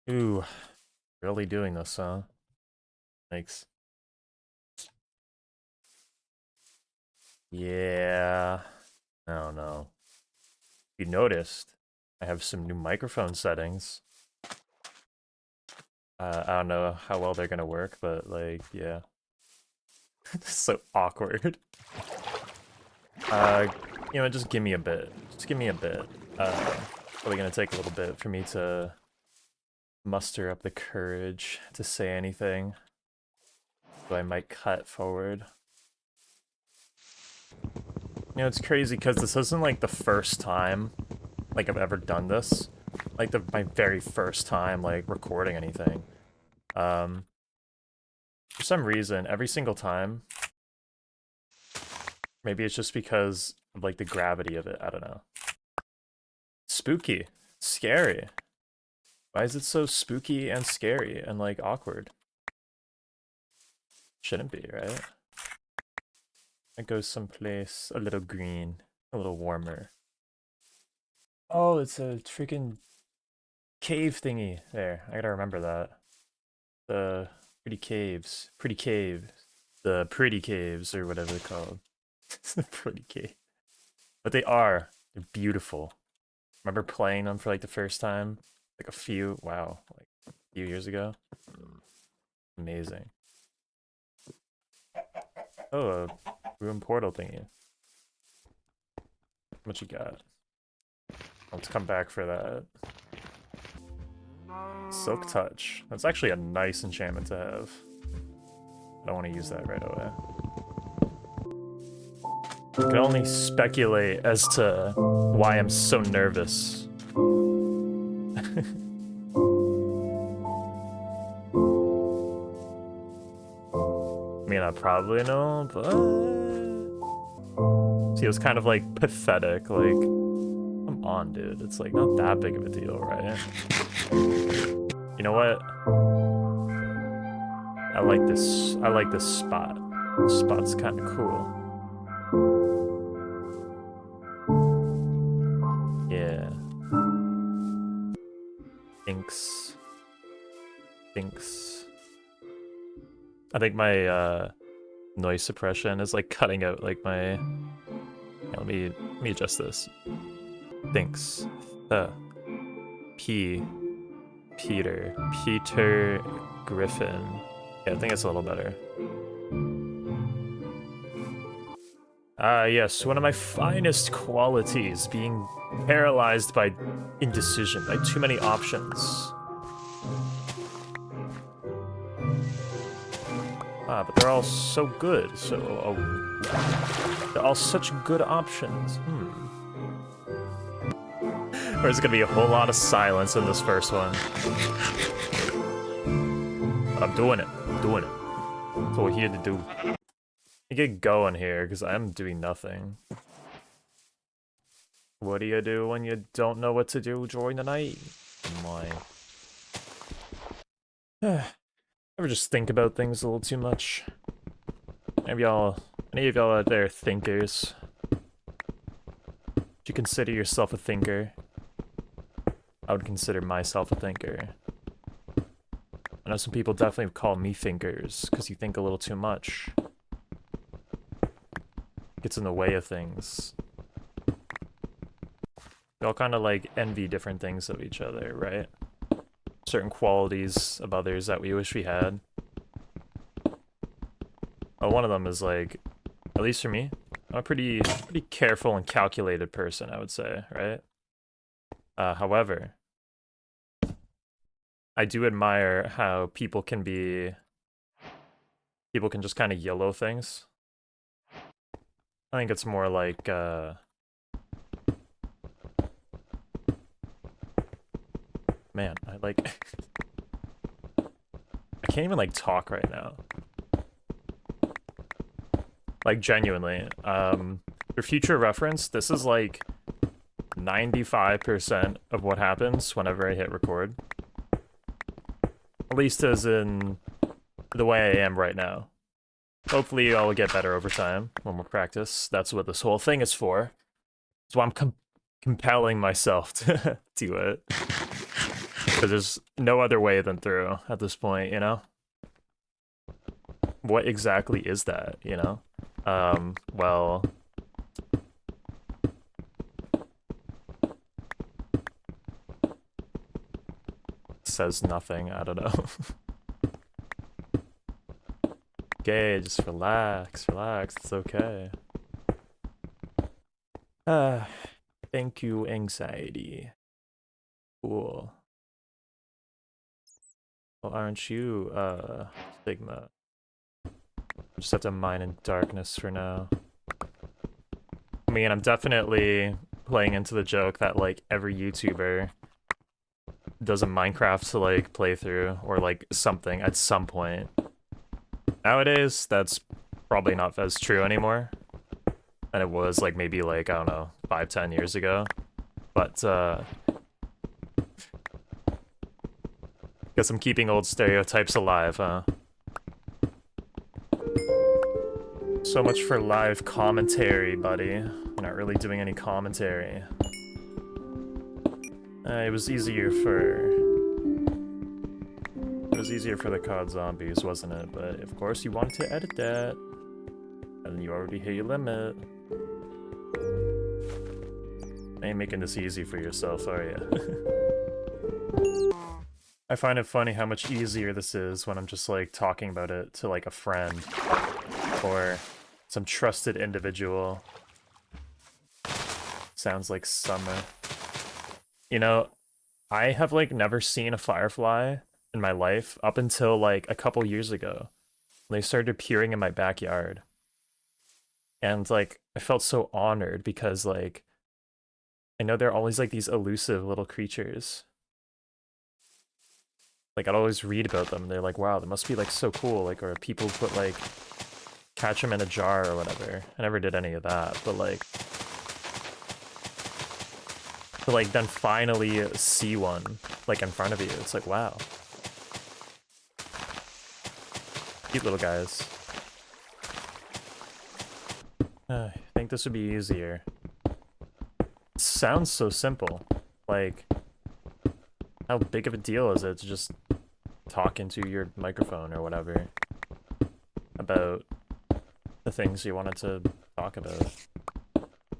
Ooh, really doing this, huh? Thanks. Yeah. Oh no. You noticed, I have some new microphone settings. I don't know how well they're gonna work, but like, yeah. It's so awkward. Uh, just give me a bit. Just give me a bit. Probably gonna take a little bit for me to muster up the courage to say anything. So I might cut forward. It's crazy because this isn't like the first time like I've ever done this. Like my very first time like recording anything. For some reason, every single time, maybe it's just because of like the gravity of it, I don't know. Spooky. Scary. Why is it so spooky and scary and like awkward? Shouldn't be, right? It goes someplace a little green, a little warmer. Oh, it's a freaking cave thingy there. I gotta remember that. The pretty caves. Pretty caves. The pretty caves, or whatever they're called. The pretty cave. But they are. They're beautiful. Remember playing them for like the first time? Like a few years ago? Amazing. Oh, a room portal thingy. What you got? Let's come back for that. Silk Touch. That's actually a nice enchantment to have. I don't want to use that right away. I can only speculate as to why I'm so nervous. I mean, I probably know, but... See, it was kind of like pathetic, like... Come on, dude. It's like not that big of a deal, right? You know what? I like this spot. This spot's kind of cool. Yeah. Thinks. I think my noise suppression is like cutting out like my. Yeah, let me adjust this. Thinks. Peter Griffin. Yeah, I think it's a little better. Yes, one of my finest qualities, being paralyzed by indecision, by too many options. But they're all so good, they're all such good options. Or is it gonna be a whole lot of silence in this first one? But I'm doing it. That's what we're here to do. You get going here, because I'm doing nothing. What do you do when you don't know what to do during the night? Ever just think about things a little too much? Any of y'all out there thinkers? Do you consider yourself a thinker? I would consider myself a thinker. I know some people definitely call me thinkers, because you think a little too much. Gets in the way of things. We all kind of like envy different things of each other, right? Certain qualities of others that we wish we had. One of them is like, at least for me, I'm a pretty careful and calculated person, I would say, right? However, I do admire how people can just kind of YOLO things. I think it's more like, man, I can't even like talk right now. Like genuinely, for future reference, this is like 95% of what happens whenever I hit record. At least as in the way I am right now. Hopefully I'll get better over time when we practice. That's what this whole thing is for. That's why I'm compelling myself to do it. Because there's no other way than through at this point, you know? What exactly is that, you know? Well... says nothing, I don't know. Okay, just relax, it's okay. Thank you, anxiety. Cool. Well, aren't you, Sigma? Just have to mine in darkness for now. I mean, I'm definitely playing into the joke that, like, every YouTuber does a Minecraft, like, playthrough, or, like, something at some point. Nowadays, that's probably not as true anymore. And it was, like, maybe, like, I don't know, 5-10 years ago. But, guess I'm keeping old stereotypes alive, huh? So much for live commentary, buddy. You're not really doing any commentary. It was easier for... It was easier for the COD zombies, wasn't it? But of course you wanted to edit that. And you already hit your limit. Ain't making this easy for yourself, are you? I find it funny how much easier this is when I'm just like talking about it to like a friend or some trusted individual. Sounds like summer. You know, I have like never seen a firefly in my life up until like a couple years ago. They started appearing in my backyard. And like I felt so honored because like I know they're always like these elusive little creatures. Like I'd always read about them. They're like, wow, they must be like so cool. Like, or people put like catch them in a jar or whatever. I never did any of that, but like to like then finally see one like in front of you, it's like, wow. Cute little guys. I think this would be easier. It sounds so simple. Like, how big of a deal is it to just talk into your microphone or whatever about the things you wanted to talk about?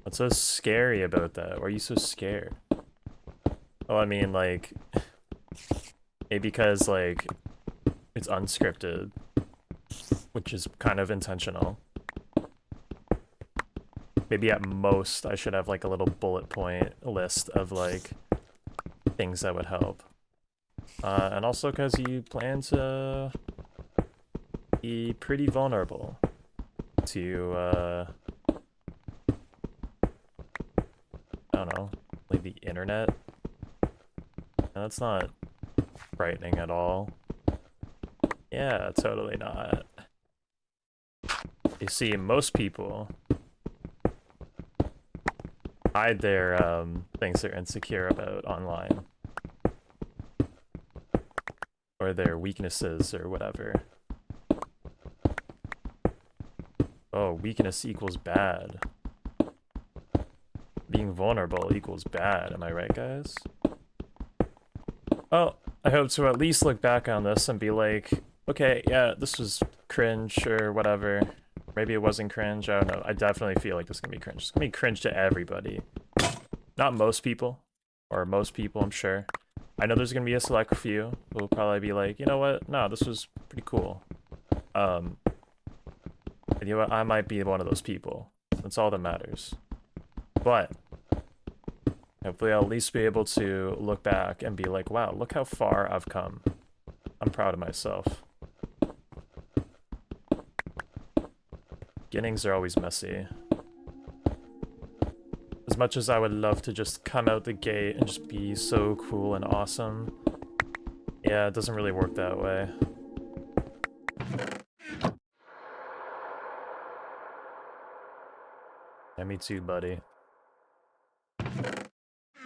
What's so scary about that? Why are you so scared? Oh, I mean, like, maybe because, like, it's unscripted, which is kind of intentional. Maybe at most I should have, like, a little bullet point list of, like, things that would help. And also because you plan to be pretty vulnerable to, I don't know, like the internet. And that's not frightening at all. Yeah, totally not. You see, most people hide their things they're insecure about online. Or their weaknesses or whatever. Oh, weakness equals bad. Being vulnerable equals bad, am I right, guys? Well, I hope to at least look back on this and be like, okay, yeah, this was cringe or whatever. Maybe it wasn't cringe, I don't know. I definitely feel like this is gonna be cringe. It's gonna be cringe to everybody. Not most people, or most people, I'm sure. I know there's gonna be a select few who will probably be like, you know what, no, this was pretty cool. And you know what, I might be one of those people. That's all that matters. But hopefully I'll at least be able to look back and be like, wow, look how far I've come. I'm proud of myself. Beginnings are always messy. As much as I would love to just come out the gate and just be so cool and awesome, yeah, it doesn't really work that way. Yeah, me too, buddy.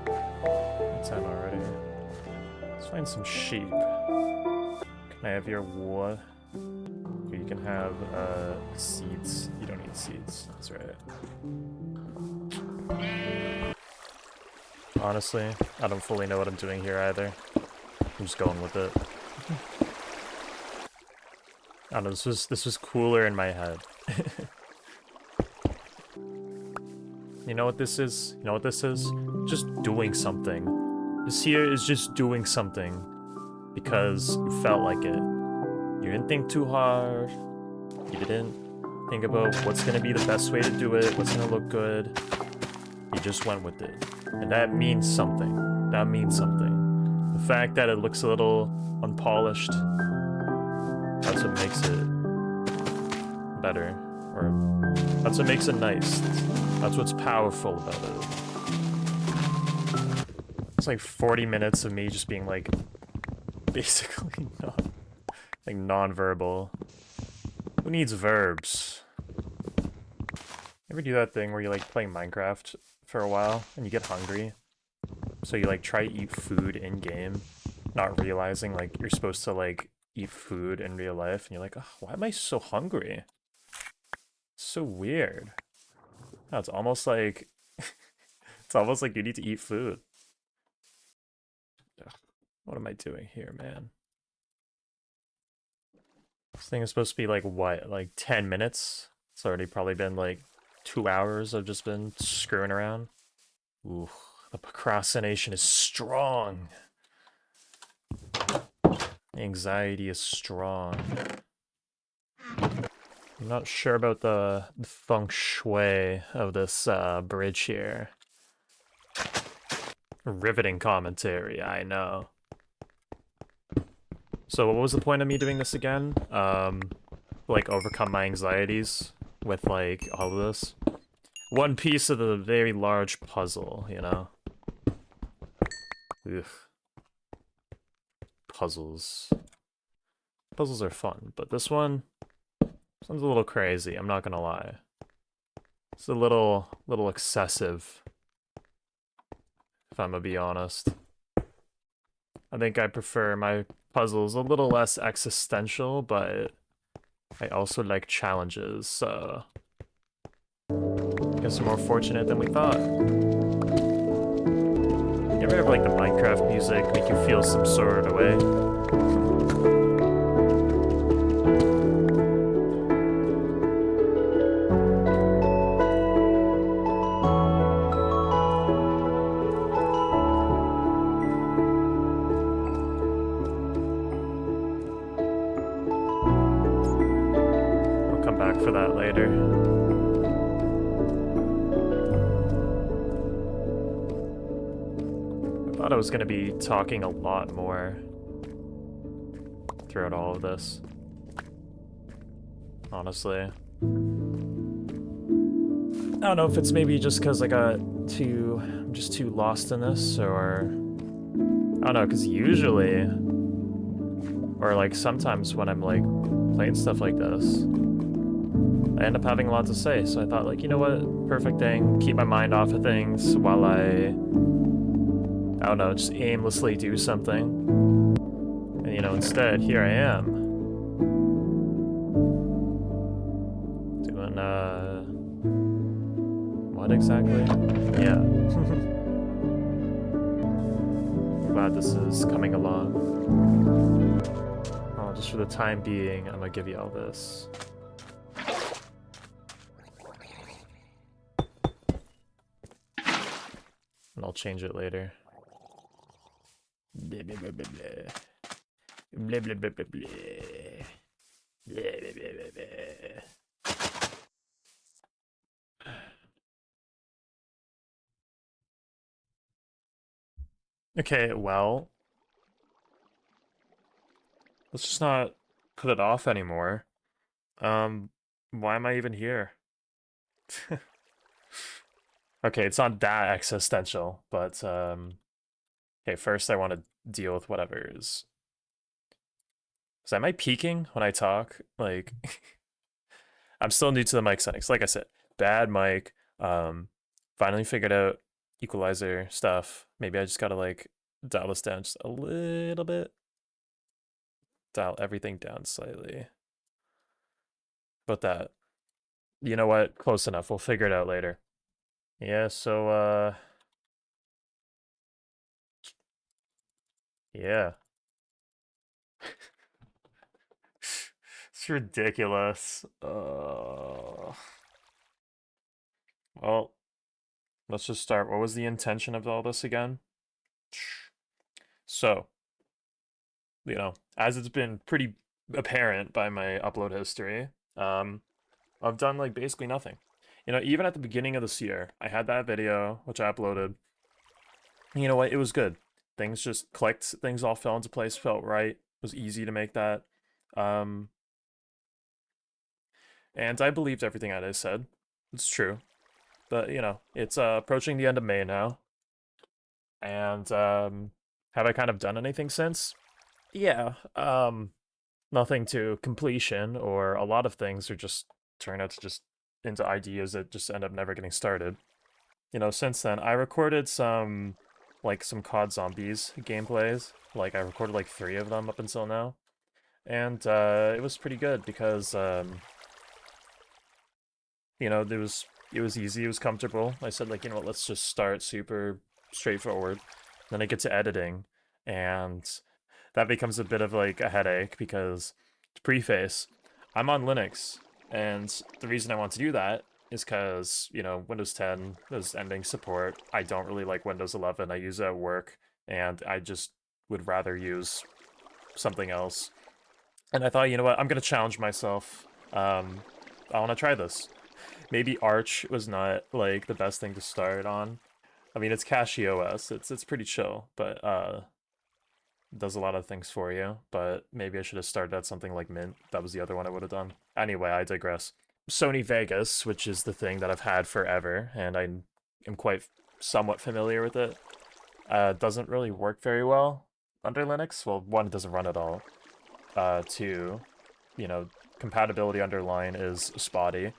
What time already? Let's find some sheep. Can I have your what? You can have seeds. You don't need seeds. That's right. Honestly, I don't fully know what I'm doing here either. I'm just going with it. I don't know, this was cooler in my head. You know what this is? You know what this is? Just doing something. This here is just doing something because you felt like it. You didn't think too hard. You didn't think about what's gonna be the best way to do it, what's gonna look good. You just went with it. And that means something. That means something. The fact that it looks a little unpolished, that's what makes it better. Or that's what makes it nice. That's what's powerful about it. It's like 40 minutes of me just being like, basically like non-verbal. Who needs verbs? You ever do that thing where you like playing Minecraft for a while and you get hungry? So you like try to eat food in game, not realizing like you're supposed to like eat food in real life, and you're like, oh, why am I so hungry? It's so weird. No, it's almost like it's almost like you need to eat food. Ugh, what am I doing here, man? This thing is supposed to be like what, like 10 minutes? It's already probably been like 2 hours I've just been screwing around. Ooh, the procrastination is strong. Anxiety is strong. I'm not sure about the feng shui of this bridge here. Riveting commentary, I know. So what was the point of me doing this again? Like overcome my anxieties with like all of this? One piece of the very large puzzle, you know? Ugh. Puzzles. Puzzles are fun, but this one sounds a little crazy, I'm not gonna lie. It's a little excessive, if I'm gonna be honest. I think I prefer my puzzles a little less existential, but I also like challenges, so I guess we're more fortunate than we thought. You ever have like the Minecraft music make you feel some sort of way? I'll come back for that later. I thought I was gonna be talking a lot more throughout all of this. Honestly. I don't know if it's maybe just because I'm just too lost in this, or I don't know, because usually, or like sometimes when I'm like playing stuff like this, I end up having a lot to say, so I thought like, you know what, perfect thing, keep my mind off of things while I don't know, just aimlessly do something. And you know, instead, here I am. Doing, what exactly? Yeah. Glad this is coming along. Oh, just for the time being, I'm gonna give you all this. And I'll change it later. Blah, blah, blah, blah, blah. Blah, blah, blah, blah, blah. Blah, blah, blah, blah, blah. Okay, well, let's just not put it off anymore. Why am I even here? Okay, it's not that existential, but okay, first I want to deal with whatever is. So am I peaking when I talk? Like, I'm still new to the mic settings. Like I said, bad mic. Finally figured out equalizer stuff. Maybe I just gotta like dial this down just a little bit. Dial everything down slightly. But that, you know what? Close enough. We'll figure it out later. Yeah, so, yeah. It's ridiculous. Well, let's just start. What was the intention of all this again? So, as it's been pretty apparent by my upload history, um, I've done like basically nothing. Even at the beginning of this year, I had that video which I uploaded. You know what? It was good. Things just clicked. Things all fell into place. Felt right. It was easy to make that. Um, and I believed everything I said. It's true. But it's approaching the end of May now, and have I kind of done anything since? Yeah. Nothing to completion, or a lot of things are just turn out to just into ideas that just end up never getting started. Since then, I recorded some COD Zombies gameplays. Like I recorded like 3 of them up until now, and it was pretty good because it was easy, it was comfortable. I said like what, let's just start super straightforward. Then I get to editing, and that becomes a bit of like a headache because, to preface, I'm on Linux, and the reason I want to do that is because, Windows 10 is ending support. I don't really like Windows 11. I use it at work, and I just would rather use something else. And I thought, you know what, I'm gonna challenge myself. I want to try this. Maybe Arch was not like the best thing to start on. I mean, it's Cache OS. It's pretty chill, but does a lot of things for you. But maybe I should have started at something like Mint. That was the other one I would have done. Anyway, I digress. Sony Vegas, which is the thing that I've had forever, and I am quite somewhat familiar with it, doesn't really work very well under Linux. Well, one, it doesn't run at all. Two, compatibility underline is spotty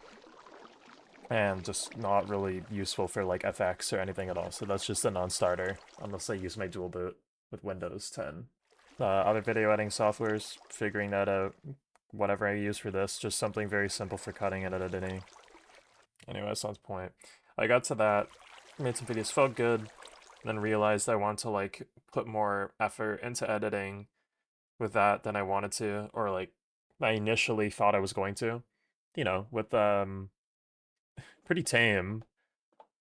and just not really useful for like FX or anything at all. So that's just a non-starter unless I use my dual boot with Windows 10. Other video editing softwares, figuring that out. Whatever I use for this, just something very simple for cutting and editing. Anyway, that's not the point. I got to that, made some videos, felt good, then realized I want to like put more effort into editing with that than I wanted to, or like I initially thought I was going to. With pretty tame,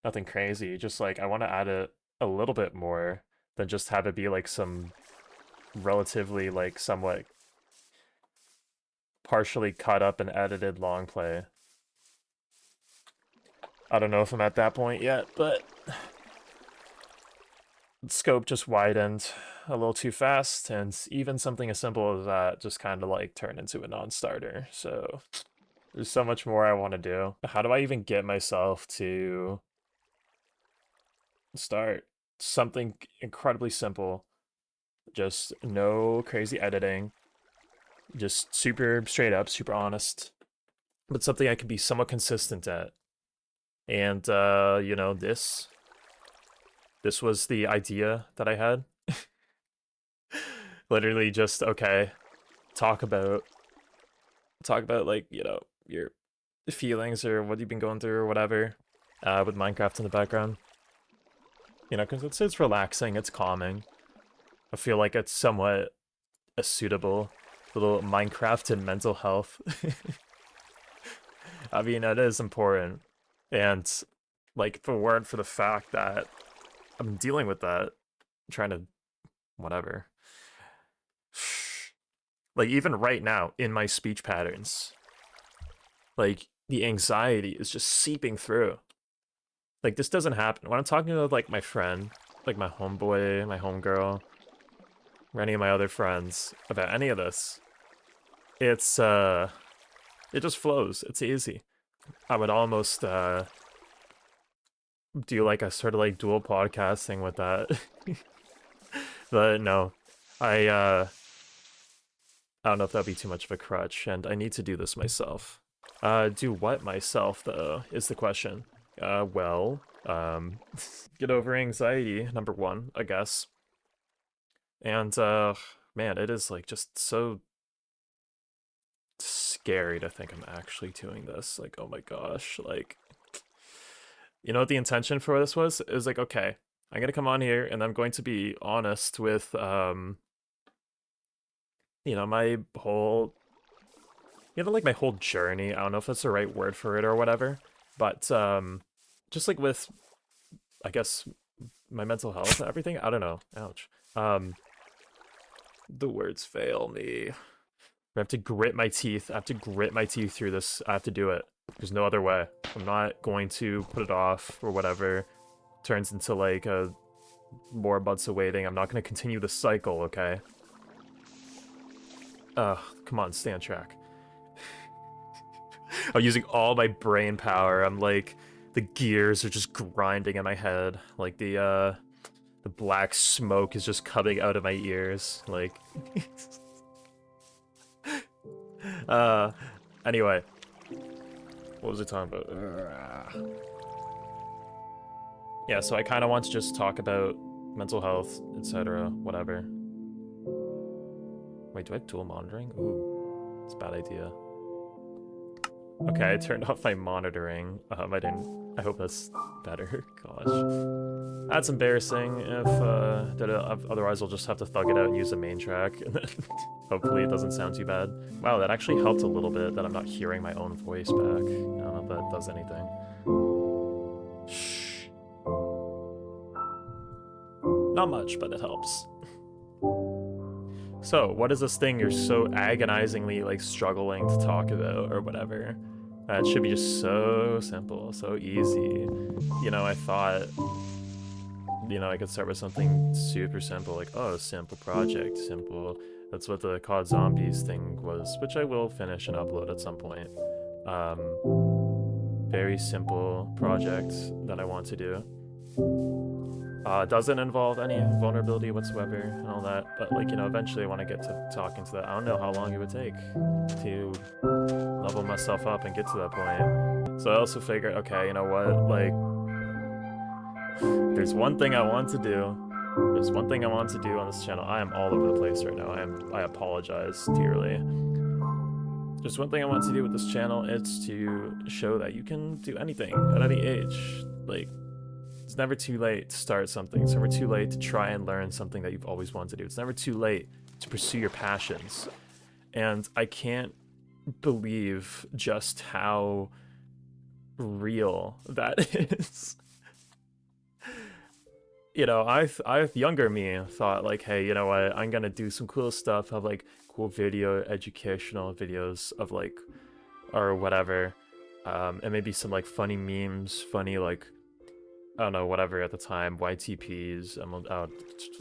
nothing crazy. Just like I want to add it a little bit more than just have it be like some relatively like somewhat partially cut up and edited long play. I don't know if I'm at that point yet, but the scope just widened a little too fast, and even something as simple as that just kind of like turned into a non-starter. So there's so much more I want to do. How do I even get myself to start something incredibly simple? Just no crazy editing. Just super straight up, super honest. But something I can be somewhat consistent at. And this was the idea that I had. Literally just okay, talk about like, your feelings or what you've been going through or whatever, with Minecraft in the background. Because it's relaxing, it's calming. I feel like it's somewhat a suitable little Minecraft and mental health. I mean, it is important. And, like, for the fact that I'm dealing with that, trying to, whatever. Like, even right now, in my speech patterns, like, the anxiety is just seeping through. Like, this doesn't happen. When I'm talking to, like, my friend, like, my homeboy, my homegirl, or any of my other friends about any of this, it's, it just flows. It's easy. I would almost, do, like, a sort of, like, dual podcasting with that. But, no. I don't know if that'd be too much of a crutch, and I need to do this myself. Do what myself, though, is the question. Well, get over anxiety, number one, I guess. And, man, it is, like, just so scary to think I'm actually doing this. Like, oh my gosh, like, what the intention for this was? It was like, okay, I'm gonna come on here, and I'm going to be honest with, my whole like my whole journey. I don't know if that's the right word for it or whatever, but just like with, I guess, my mental health and everything. I don't know. Ouch. The words fail me. I have to grit my teeth. I have to grit my teeth through this. I have to do it. There's no other way. I'm not going to put it off or whatever. Turns into like more months of waiting. I'm not going to continue the cycle, okay? Come on, stay on track. I'm using all my brain power. I'm like, the gears are just grinding in my head. Like the black smoke is just coming out of my ears. Like, anyway. What was I talking about? Yeah, so I kind of want to just talk about mental health, etc., whatever. Wait, do I have dual monitoring? Ooh, it's a bad idea. Okay, I turned off my monitoring. I didn't. I hope that's better. Gosh. That's embarrassing. If otherwise I'll just have to thug it out and use the main track, and then hopefully it doesn't sound too bad. Wow, that actually helped a little bit that I'm not hearing my own voice back. I don't know if that does anything. Shh. Not much, but it helps. So, what is this thing you're so agonizingly like struggling to talk about or whatever? It should be just so simple, so easy. You know, I thought, you know, I could start with something super simple, like, oh, simple project, simple. That's what the COD Zombies thing was, which I will finish and upload at some point. Very simple project that I want to do. Doesn't involve any vulnerability whatsoever and all that, but like, you know, eventually I want to get to talking to that. I don't know how long it would take to level myself up and get to that point. So I also figured, okay, you know what, like, there's one thing I want to do. There's one thing I want to do on this channel. I am all over the place right now. I apologize dearly. There's one thing I want to do with this channel. It's to show that you can do anything at any age. Like, it's never too late to start something. It's never too late to try and learn something that you've always wanted to do. It's never too late to pursue your passions. And I can't believe just how real that is. You know, I younger me thought like, hey, you know what, I'm gonna do some cool stuff, have like cool educational videos of like, or whatever, and maybe some like funny memes, funny like, I don't know, whatever at the time, YTPs.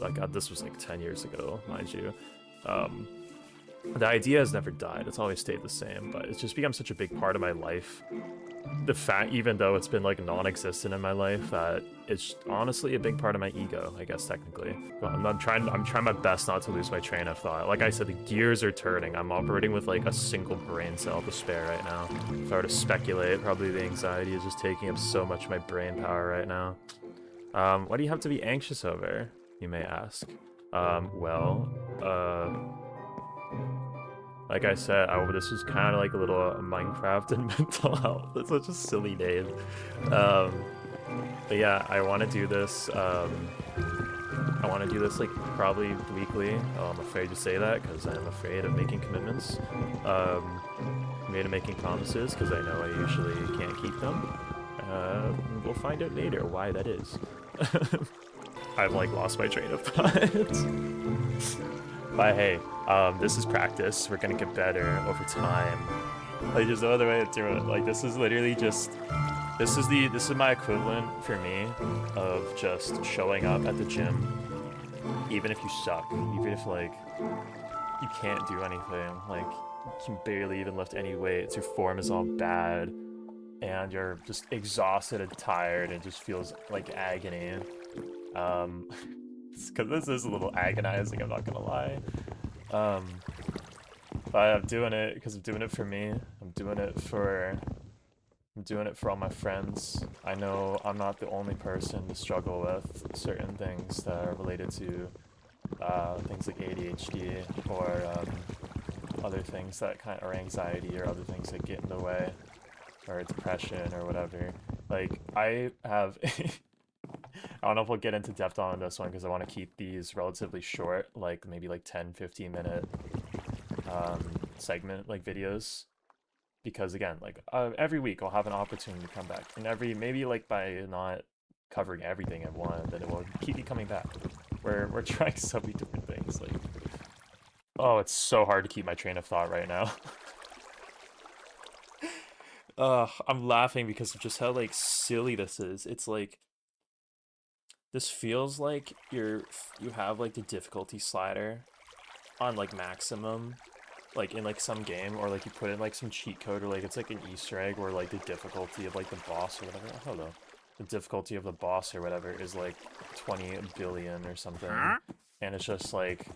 Like this was like 10 years ago, mind you. The idea has never died. It's always stayed the same, but it's just become such a big part of my life. The fact, even though it's been like non-existent in my life, that it's honestly a big part of my ego, I guess technically. I'm trying my best not to lose my train of thought. Like I said, the gears are turning. I'm operating with like a single brain cell to spare right now. If I were to speculate, probably the anxiety is just taking up so much of my brain power right now. What do you have to be anxious over, you may ask? Like I said, this was kind of like a little Minecraft and mental health. It's such a silly name. But yeah, I want to do this. I want to do this like probably weekly. I'm afraid to say that because I'm afraid of making commitments. I'm afraid of making promises because I know I usually can't keep them. We'll find out later why that is. I've like lost my train of thought. But hey, this is practice. We're gonna get better over time. Like there's no other way to do it. Like this is literally just, this is my equivalent for me of just showing up at the gym, even if you suck, even if like you can't do anything, like you can barely even lift any weights, your form is all bad, and you're just exhausted and tired, and it just feels like agony. Because this is a little agonizing, I'm not gonna lie. But I'm doing it because I'm doing it for me. I'm doing it for all my friends. I know I'm not the only person to struggle with certain things that are related to things like ADHD or other things that or anxiety or other things that get in the way, or depression or whatever. Like I have. I don't know if we'll get into depth on this one because I want to keep these relatively short, like maybe like 10-15 minute segment like videos. because again, like every week I'll have an opportunity to come back, and every maybe like by not covering everything at one, then it will keep me coming back. We're trying so many different things. Like, oh, it's so hard to keep my train of thought right now. I'm laughing because of just how like silly this is. It's like this feels like you have like the difficulty slider on like maximum, like in like some game, or like you put in like some cheat code, or like it's like an Easter egg where like the difficulty of like the boss or whatever. Oh, hello. The difficulty of the boss or whatever is like 20 billion or something, and it's just like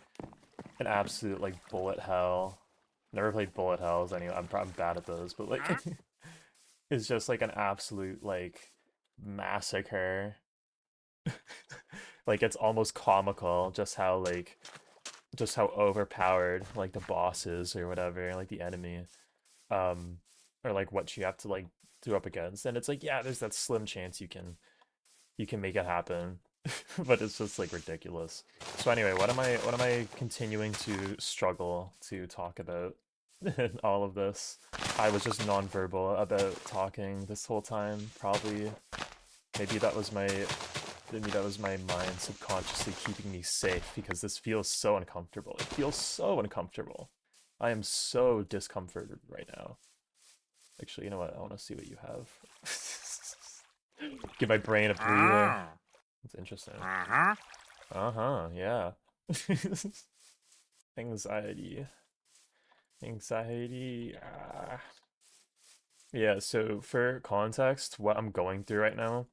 an absolute like bullet hell. Never played bullet hells anyway. I'm bad at those, but like it's just like an absolute like massacre. Like it's almost comical just how overpowered like the boss is or whatever, like the enemy, um, or like what you have to like do up against. And it's like, yeah, there's that slim chance you can make it happen, but it's just like ridiculous. So anyway, what am I continuing to struggle to talk about in all of this? I was just nonverbal about talking this whole time. Probably maybe that was my maybe that was my mind subconsciously keeping me safe because this feels so uncomfortable. It feels so uncomfortable. I am so discomforted right now. Actually, you know what? I want to see what you have. Give my brain a breather. It's interesting. Uh-huh, yeah. Anxiety. Anxiety. Yeah, so for context, what I'm going through right now,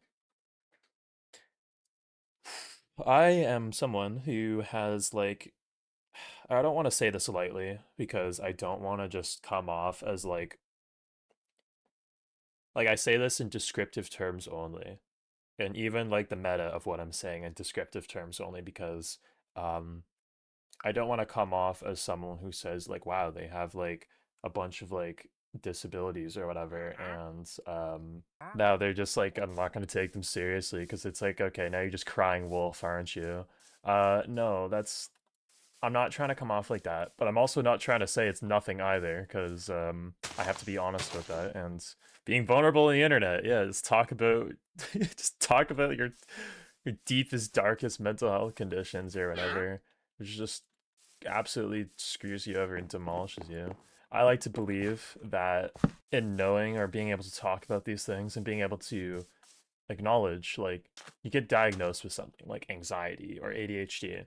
I am someone who has like I don't want to say this lightly because I don't want to just come off as like I say this in descriptive terms only. And even like the meta of what I'm saying in descriptive terms only because um I don't want to come off as someone who says like wow, they have like a bunch of like disabilities or whatever and now they're just like I'm not going to take them seriously because it's like okay, now you're just crying wolf, aren't you? No, that's I'm not trying to come off like that, but I'm also not trying to say it's nothing either, because I have to be honest with that. And being vulnerable on the internet, yeah, just talk about just talk about your deepest, darkest mental health conditions or whatever, which just absolutely screws you over and demolishes you. I like to believe that in knowing or being able to talk about these things and being able to acknowledge, like, you get diagnosed with something like anxiety or ADHD,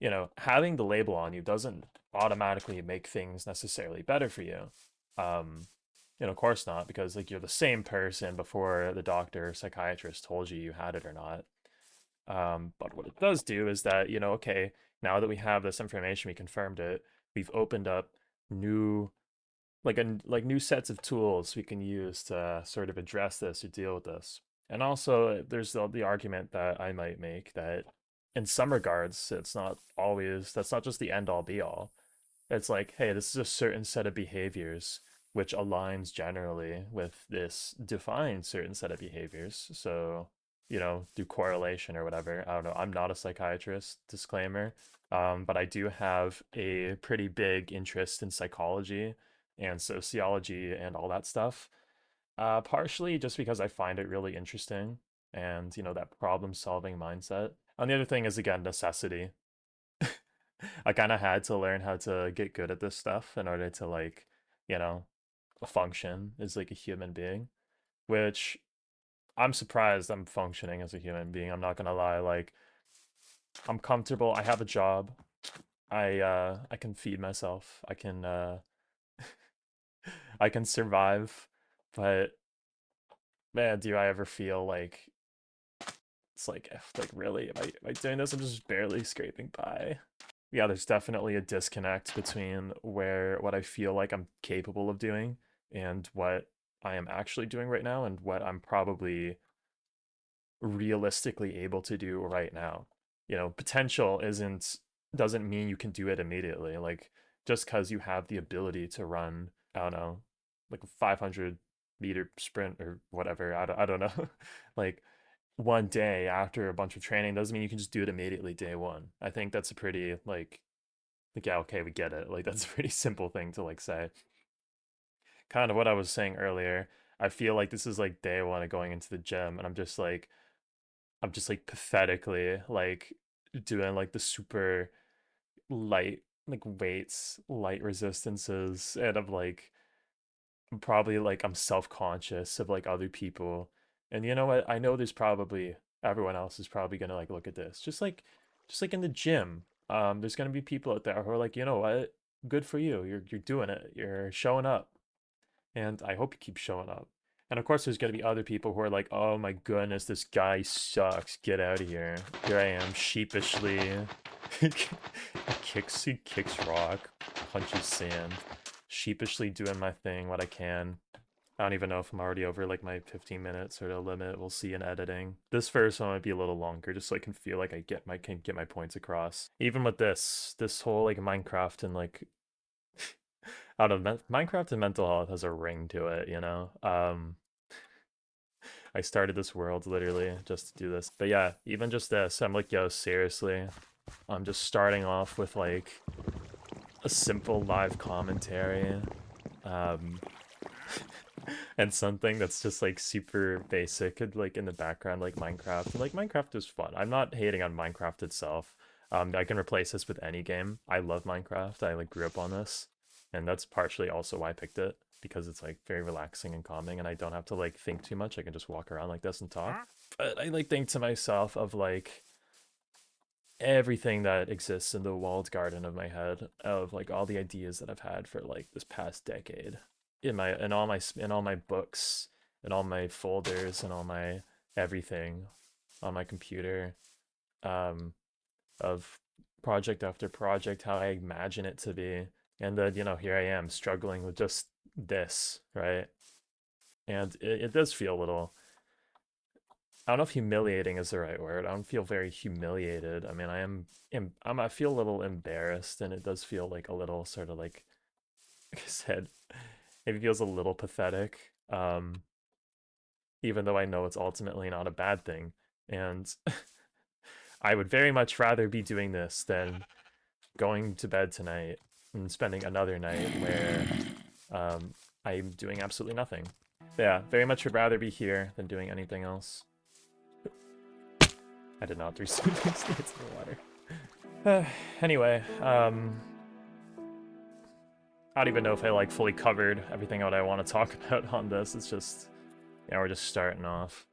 you know, having the label on you doesn't automatically make things necessarily better for you. Um, you know, of course not, because like you're the same person before the doctor or psychiatrist told you you had it or not. But what it does do is that, you know, okay, now that we have this information, we confirmed it, we've opened up new like new sets of tools we can use to sort of address this or deal with this. And also, there's the argument that I might make that in some regards, it's not always that's not just the end all be all. It's like, hey, this is a certain set of behaviors which aligns generally with this defined certain set of behaviors. So, you know, through correlation or whatever. I don't know. I'm not a psychiatrist, disclaimer. But I do have a pretty big interest in psychology and sociology and all that stuff. Partially just because I find it really interesting and, you know, that problem solving mindset. And the other thing is, again, necessity. I kind of had to learn how to get good at this stuff in order to like, you know, function as like a human being, which I'm surprised I'm functioning as a human being. I'm not gonna lie, like I'm comfortable, I have a job, I can feed myself, I can survive, but man, do I ever feel like it's like like really am I doing this? I'm just barely scraping by. Yeah, there's definitely a disconnect between where what I feel like I'm capable of doing and what I am actually doing right now and what I'm probably realistically able to do right now. You know, potential isn't doesn't mean you can do it immediately. Like just because you have the ability to run, I don't know, like a 500-meter sprint or whatever, I don't know, like one day after a bunch of training doesn't mean you can just do it immediately day one. I think that's a pretty like yeah, okay, we get it. Like that's a pretty simple thing to like say. kind of what I was saying earlier. I feel like this is like day one of going into the gym, and I'm just like pathetically like doing like the super light like weights, light resistances, and I'm probably like I'm self-conscious of like other people. And you know what? I know there's probably everyone else is probably gonna like look at this. Just like in the gym. There's gonna be people out there who are like, you know what? Good for you. You're doing it. You're showing up. And I hope you keep showing up. And of course there's gonna be other people who are like, oh my goodness, this guy sucks. Get out of here. Here I am, sheepishly. He kicks rock, punches sand, sheepishly doing my thing, what I can. I don't even know if I'm already over like my 15 minutes or the limit. We'll see in editing. This first one might be a little longer, just so I can feel like I can get my points across. Even with this whole like Minecraft and like out of Minecraft and mental health has a ring to it, you know. I started this world literally just to do this, but yeah, even just this, I'm like, yo, seriously, I'm just starting off with like a simple live commentary. Um, and something that's just like super basic and like in the background like Minecraft. And like Minecraft is fun. I'm not hating on Minecraft itself. I can replace this with any game. I love Minecraft. I like grew up on this. And that's partially also why I picked it, because it's like very relaxing and calming and I don't have to like think too much. I can just walk around like this and talk. But I like think to myself of like everything that exists in the walled garden of my head, of like all the ideas that I've had for like this past decade, in all my books, in all my folders, and all my everything on my computer, um of project after project, how I imagine it to be. And then, you know, here I am struggling with just this, right? And it does feel a little, I don't know if humiliating is the right word. I don't feel very humiliated. I mean, I feel a little embarrassed, and it does feel like a little sort of like I said, it feels a little pathetic. Even though I know it's ultimately not a bad thing. And I would very much rather be doing this than going to bed tonight and spending another night where I'm doing absolutely nothing. Yeah, very much would rather be here than doing anything else. I did not throw soothing states in the water. Anyway, I don't even know if I like fully covered everything that I want to talk about on this. It's just, yeah, we're just starting off.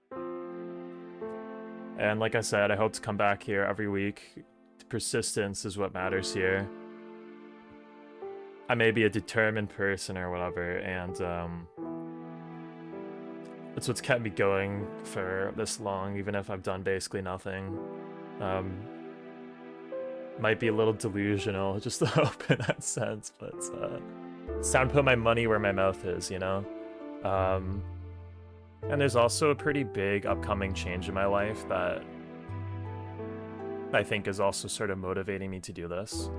And like I said, I hope to come back here every week. Persistence is what matters here. I may be a determined person or whatever, and that's what's kept me going for this long, even if I've done basically nothing. Um, might be a little delusional, just the hope in that sense, but it's time to put my money where my mouth is, you know? Um, and there's also a pretty big upcoming change in my life that I think is also sort of motivating me to do this.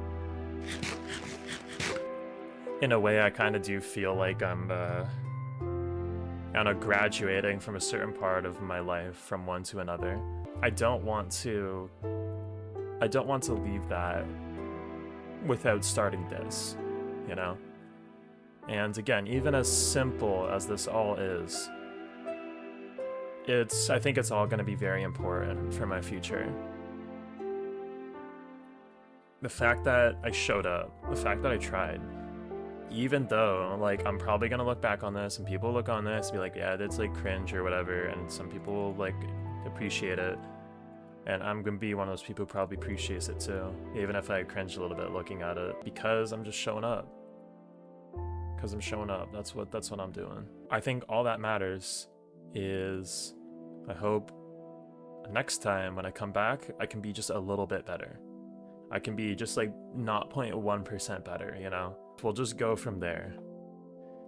In a way, I kind of do feel like I'm graduating from a certain part of my life from one to another. I don't want to leave that without starting this, you know? And again, even as simple as this all is, I think it's all going to be very important for my future. The fact that I showed up, the fact that I tried, even though like I'm probably gonna look back on this and people look on this and be like, yeah, that's like cringe or whatever, and some people will like appreciate it, and I'm gonna be one of those people who probably appreciates it too, even if I cringe a little bit looking at it, because I'm just showing up. Because I'm showing up. That's what I'm doing. I think all that matters is, I hope next time when I come back, I can be just a little bit better. I can be just like 0.1% better, you know? We'll just go from there.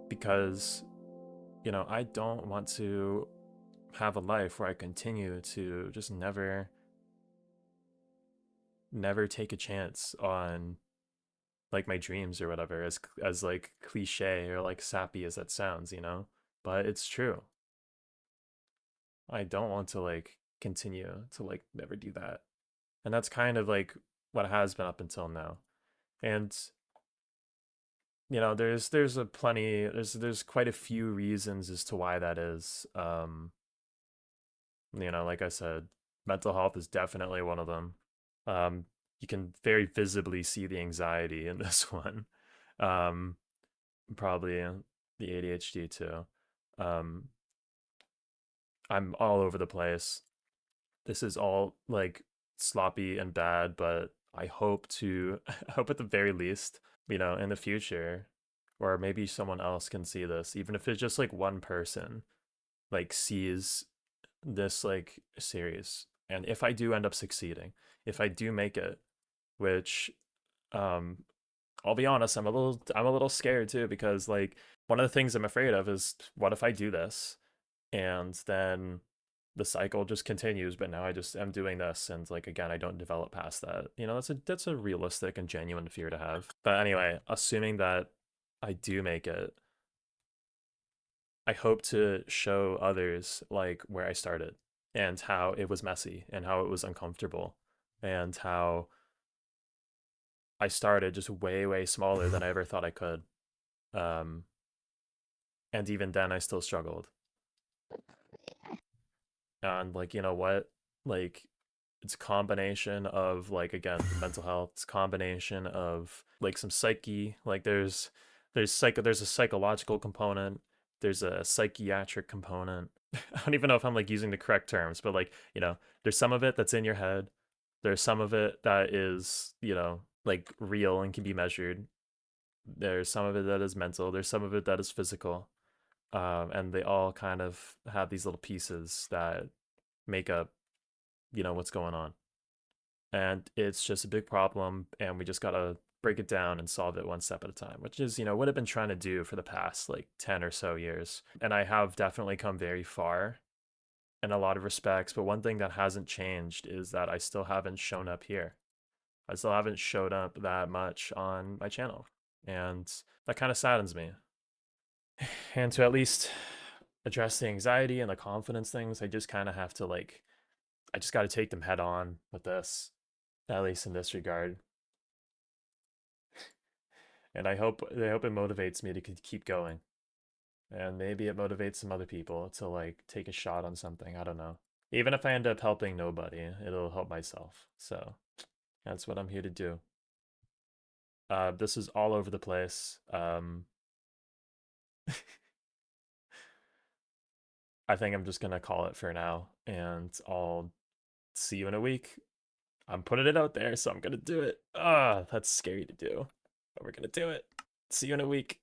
Because, you know, I don't want to have a life where I continue to just never take a chance on like my dreams or whatever, as like cliche or like sappy as that sounds, you know? But it's true. I don't want to like continue to like never do that. And that's kind of like what has been up until now. And there's a plenty there's quite a few reasons as to why that is. Like I said, mental health is definitely one of them. You can very visibly see the anxiety in this one. Um, Probably the ADHD too. Um, I'm all over the place. This is all like sloppy and bad, but I hope to I hope at the very least, in the future, or maybe someone else can see this, even if it's just like one person like sees this like series. And if I do end up succeeding, if I do make it, which um I'll be honest, I'm a little scared too because like one of the things I'm afraid of is what if I do this and then the cycle just continues, but now I just am doing this and like again I don't develop past that. That's a realistic and genuine fear to have. But anyway, assuming that I do make it, I hope to show others like where I started and how it was messy and how it was uncomfortable and how I started just way, way smaller than I ever thought I could. Um, and even then, I still struggled. And like, you know what? Like, it's a combination of like again mental health. It's a combination of like some psyche. Like there's a psychological component. There's a psychiatric component. I don't even know if I'm like using the correct terms, but like there's some of it that's in your head. There's some of it that is like real and can be measured. There's some of it that is mental. There's some of it that is physical. And they all kind of have these little pieces that make up what's going on, and it's just a big problem, and we just gotta break it down and solve it one step at a time, which is what I've been trying to do for the past like 10 or so years, and I have definitely come very far in a lot of respects. But one thing that hasn't changed is that I still haven't shown up here. I still haven't showed up that much on my channel, and that kind of saddens me. And to at least address the anxiety and the confidence things, I just kind of have to like I just got to take them head on with this, at least in this regard. And I hope it motivates me to keep going, and maybe it motivates some other people to like take a shot on something. I don't know. Even if I end up helping nobody, it'll help myself. So that's what I'm here to do. This is all over the place. I think I'm just gonna call it for now, and I'll see you in a week. I'm putting it out there, so I'm gonna do it. Ah, that's scary to do, but we're gonna do it. See you in a week.